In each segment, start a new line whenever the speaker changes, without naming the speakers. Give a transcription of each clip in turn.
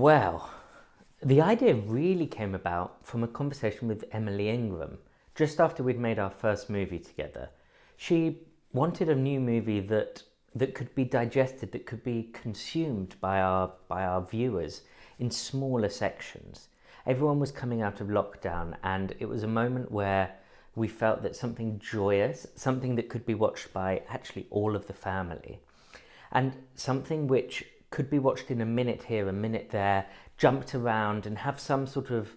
Well, the idea really came about from a conversation with Emily Ingram just after we'd made our first movie together. She wanted a new movie that could be digested, that could be consumed by our viewers in smaller sections. Everyone was coming out of lockdown, and it was a moment where we felt that something joyous, something that could be watched by actually all of the family, and something which could be watched in a minute here, a minute there, jumped around and have some sort of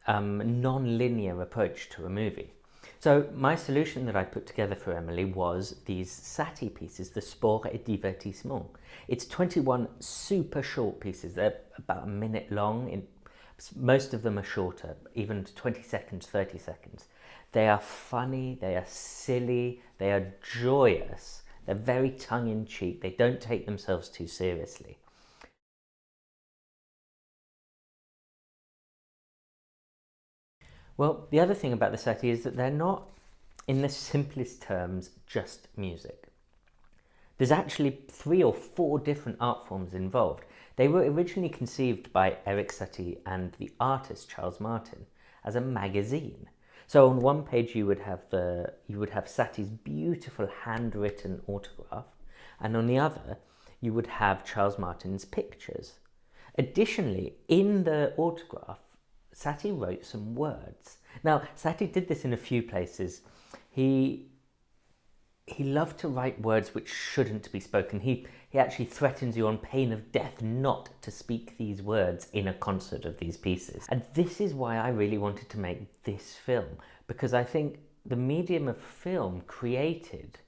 non-linear approach to a movie. So my solution that I put together for Emily was these Satie pieces, the Sport et Divertissements. It's 21 super short pieces. They're about a minute long. Most of them are shorter, even 20 seconds, 30 seconds. They are funny, they are silly, they are joyous, they're very tongue-in-cheek, they don't take themselves too seriously. Well, the other thing about the Satie is that they're not, in the simplest terms, just music. There's actually 3 or 4 different art forms involved. They were originally conceived by Eric Satie and the artist Charles Martin as a magazine. So on one page you would have Satie's beautiful handwritten autograph, and on the other you would have Charles Martin's pictures. Additionally, in the autograph, Satie wrote some words. Now, Satie did this in a few places. He loved to write words which shouldn't be spoken. He actually threatens you on pain of death not to speak these words in a concert of these pieces. And this is why I really wanted to make this film, because I think the medium of film created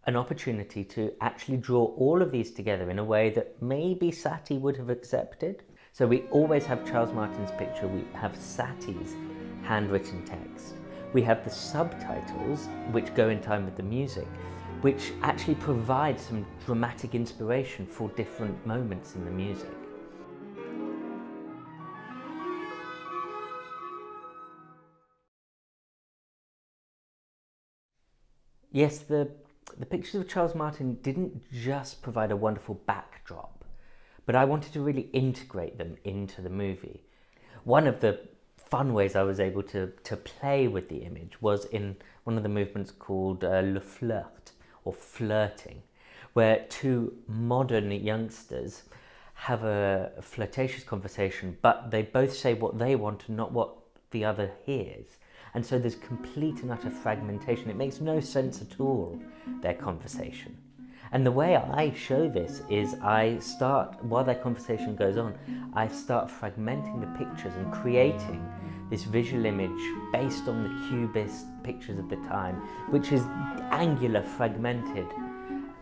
an opportunity to actually draw all of these together in a way that maybe Satie would have accepted. So we always have Charles Martin's picture, we have Satie's handwritten text. We have the subtitles, which go in time with the music, which actually provide some dramatic inspiration for different moments in the music. Yes, the pictures of Charles Martin didn't just provide a wonderful backdrop, but I wanted to really integrate them into the movie. One of the fun ways I was able to play with the image was in one of the movements called le flirt, or flirting, where 2 modern youngsters have a flirtatious conversation, but they both say what they want and not what the other hears. And so there's complete and utter fragmentation. It makes no sense at all, their conversation. And the way I show this is I start, while their conversation goes on, I start fragmenting the pictures and creating this visual image based on the cubist pictures of the time, which is angular, fragmented,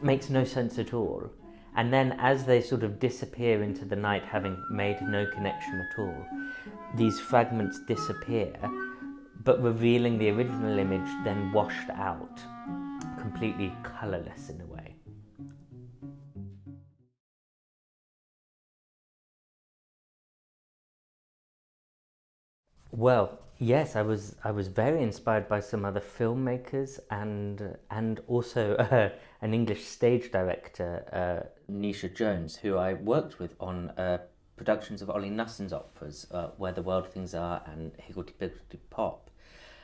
makes no sense at all. And then as they sort of disappear into the night, having made no connection at all, these fragments disappear, but revealing the original image then washed out, completely colourless in a way. Well, yes, I was very inspired by some other filmmakers and also an English stage director, Nisha Jones, who I worked with on productions of Ollie Nussen's operas, Where the World Things Are and Higgledy Pop.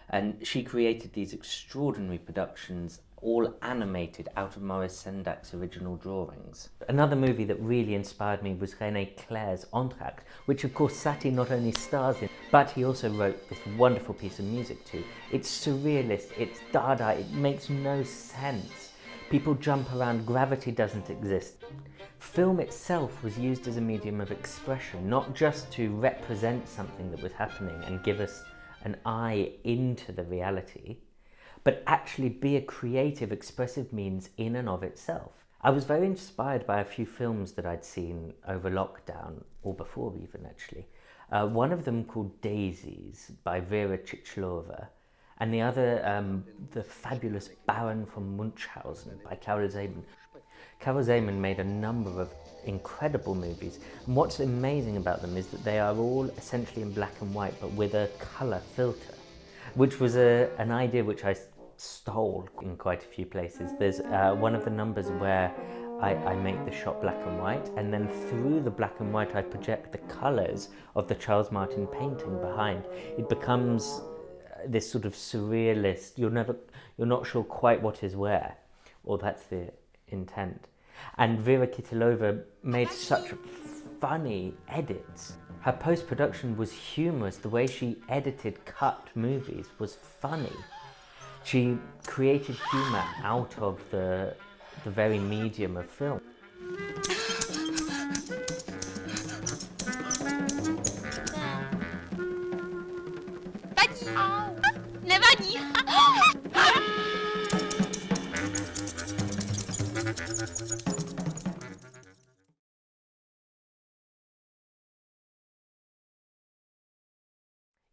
And she created these extraordinary productions, all animated out of Maurice Sendak's original drawings. Another movie that really inspired me was René Clair's Entr'acte, which of course Satie not only stars in, but he also wrote this wonderful piece of music to. It's surrealist, it's Dada, it makes no sense. People jump around, gravity doesn't exist. Film itself was used as a medium of expression, not just to represent something that was happening and give us an eye into the reality, but actually be a creative, expressive means in and of itself. I was very inspired by a few films that I'd seen over lockdown, or before even actually. One of them called Daisies by Vera Chichlova, and the other, The Fabulous Baron von Munchausen by Carol Zeman. Carol Zeman made a number of incredible movies, and what's amazing about them is that they are all essentially in black and white, but with a colour filter, which was an idea which I stole in quite a few places. There's one of the numbers where I make the shot black and white, and then through the black and white I project the colours of the Charles Martin painting behind. It becomes this sort of surrealist, you're not sure quite what is where, or that's the intent. And Vera Kitilova made such funny edits. Her post-production was humorous. The way she edited cut movies was funny. She created humour out of the very medium of film.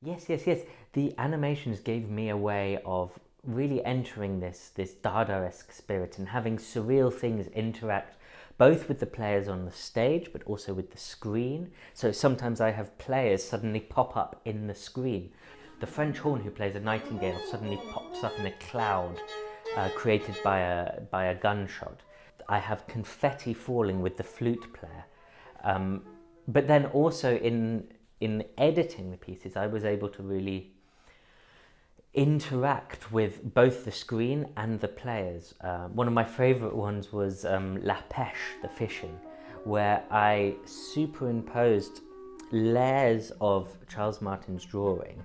Yes. The animations gave me a way of really entering this Dada-esque spirit and having surreal things interact both with the players on the stage but also with the screen. So sometimes I have players suddenly pop up in the screen. The French horn who plays a nightingale suddenly pops up in a cloud created by a gunshot. I have confetti falling with the flute player. But then also in editing the pieces, I was able to really interact with both the screen and the players. One of my favourite ones was La Pêche, the fishing, where I superimposed layers of Charles Martin's drawing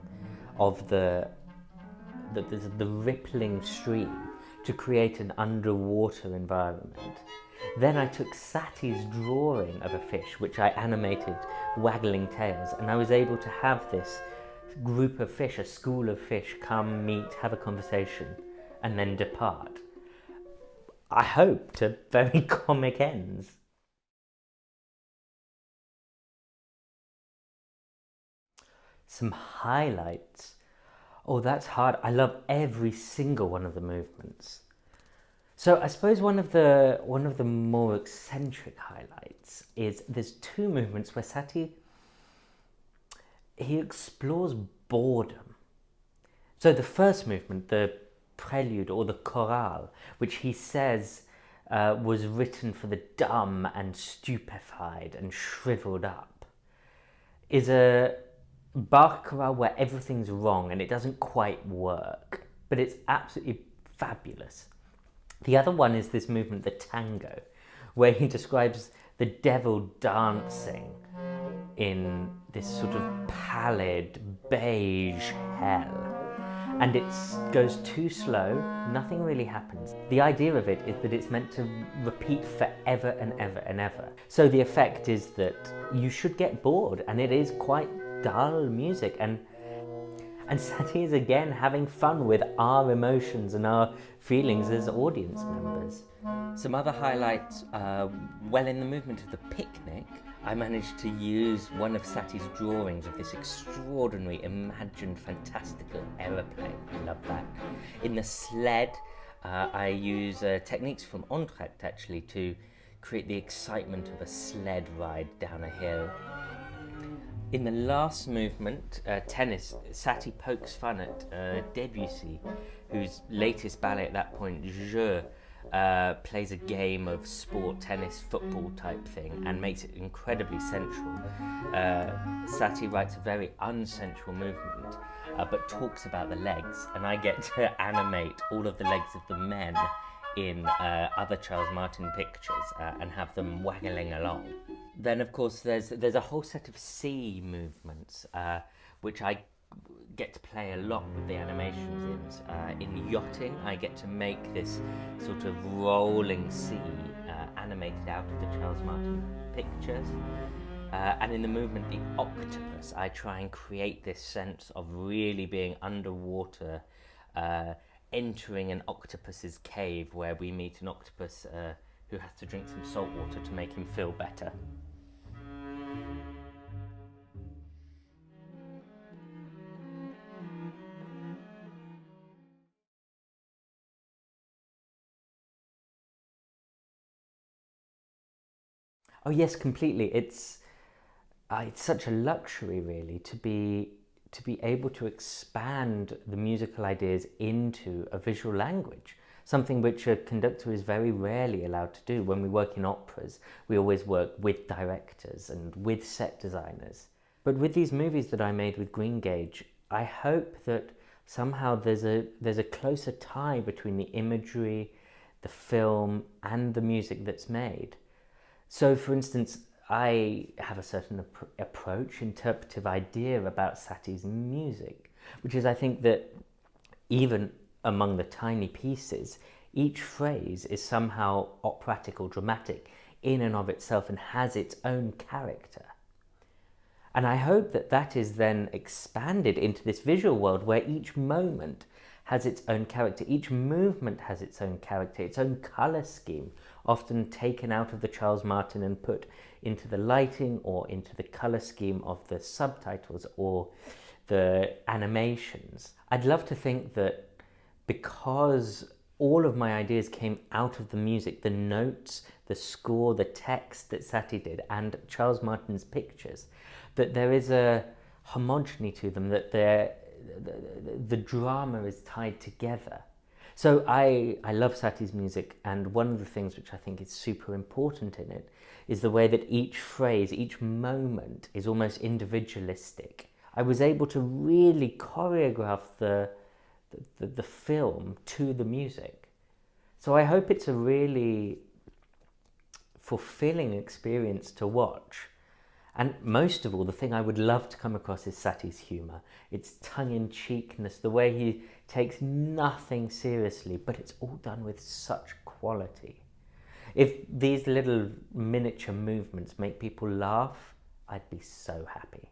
of the rippling stream to create an underwater environment. Then I took Satie's drawing of a fish, which I animated waggling tails, and I was able to have this group of fish, a school of fish, come, meet, have a conversation, and then depart. I hope to very comic ends. Some highlights. Oh, that's hard. I love every single one of the movements. So I suppose one of the more eccentric highlights is there's two movements where Satie, he explores boredom. So the first movement, the prelude or the chorale, which he says was written for the dumb and stupefied and shriveled up, is a Bach chorale where everything's wrong and it doesn't quite work, but it's absolutely fabulous. The other one is this movement, the tango, where he describes the devil dancing in this sort of pallid, beige hell. And it goes too slow, nothing really happens. The idea of it is that it's meant to repeat forever and ever and ever. So the effect is that you should get bored, and it is quite dull music, and Satie is again having fun with our emotions and our feelings as audience members. Some other highlights, well, in the movement of the picnic, I managed to use one of Satie's drawings of this extraordinary, imagined, fantastical aeroplane. I love that. In the sled, I use techniques from Entr'acte actually to create the excitement of a sled ride down a hill. In the last movement, tennis, Satie pokes fun at Debussy, whose latest ballet at that point, Jeu, plays a game of sport, tennis, football type thing, and makes it incredibly sensual. Satie writes a very unsensual movement, but talks about the legs, and I get to animate all of the legs of the men in other Charles Martin pictures and have them waggling along. Then, of course, there's a whole set of sea movements, which I get to play a lot with the animations in. In yachting, I get to make this sort of rolling sea animated out of the Charles Martin pictures. And in the movement, the octopus, I try and create this sense of really being underwater, entering an octopus's cave where we meet an octopus who has to drink some salt water to make him feel better. Oh yes, completely. It's such a luxury, really, to be able to expand the musical ideas into a visual language. something which a conductor is very rarely allowed to do. When we work in operas, we always work with directors and with set designers. But with these movies that I made with Greengage, I hope that somehow there's a closer tie between the imagery, the film, and the music that's made. So, for instance, I have a certain approach, interpretive idea about Satie's music, which is I think that even among the tiny pieces, each phrase is somehow operatic or dramatic in and of itself and has its own character. And I hope that that is then expanded into this visual world where each moment has its own character, each movement has its own character, its own colour scheme, often taken out of the Charles Martin and put into the lighting or into the colour scheme of the subtitles or the animations. I'd love to think that because all of my ideas came out of the music, the notes, the score, the text that Satie did, and Charles Martin's pictures, that there is a homogeny to them, that the drama is tied together. So I love Satie's music, and one of the things which I think is super important in it is the way that each phrase, each moment is almost individualistic. I was able to really choreograph the film to the music. So I hope it's a really fulfilling experience to watch. And most of all, the thing I would love to come across is Satie's humour, its tongue-in-cheekness, the way he takes nothing seriously, but it's all done with such quality. If these little miniature movements make people laugh, I'd be so happy.